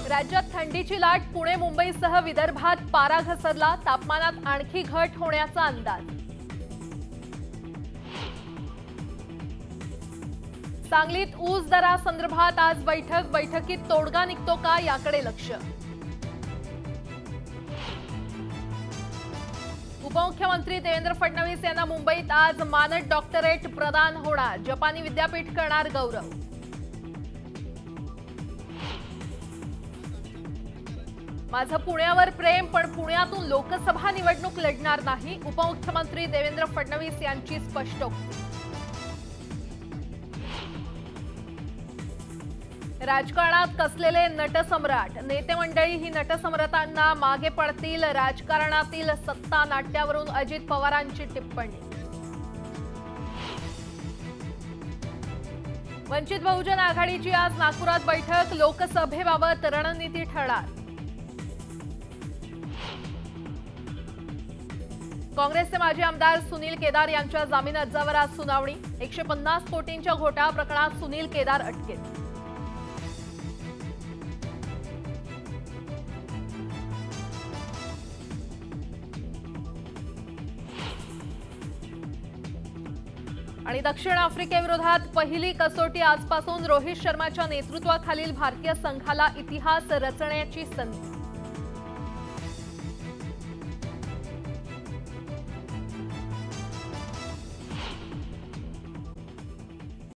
राज्यात थंडीची लाट, पुणे मुंबईसह विदर्भात पारा घसरला, तापमानात आणखी घट होण्याचा अंदाज। सांगलीत ऊस दरासंदर्भात आज बैठकीत तोडगा निघतो का याकडे लक्ष। उपमुख्यमंत्री देवेंद्र फडणवीस यांना मुंबईत आज मानद डॉक्टरेट प्रदान होणार, जपानी विद्यापीठ करणार गौरव। माझं पुण्यावर प्रेम, पण पुण्यातून लोकसभा निवडणूक लढणार नाही, उपमुख्यमंत्री देवेंद्र फडणवीस यांची स्पष्टोक्ती। राजकारणात कसलेले नटसम्राट, नेते मंडळी ही नटसम्राटांना मागे पडतील, राजकारणातील सत्ता नाट्यावरून अजित पवारांची टिप्पणी। वंचित बहुजन आघाडीची आज नागपुरात बैठक, लोकसभेबाबत रणनीती ठरणार। काँग्रेसचे माजी आमदार सुनील केदार यांच्या जामीन अर्जावर आज सुनावणी, 150 कोटींच्या घोटाळा प्रकरणात सुनील केदार अटकेत। आणि दक्षिण आफ्रिकेविरोधात पहिली कसोटी आजपासून, रोहित शर्माच्या नेतृत्वाखालील भारतीय संघाला इतिहास रचण्याची संधी।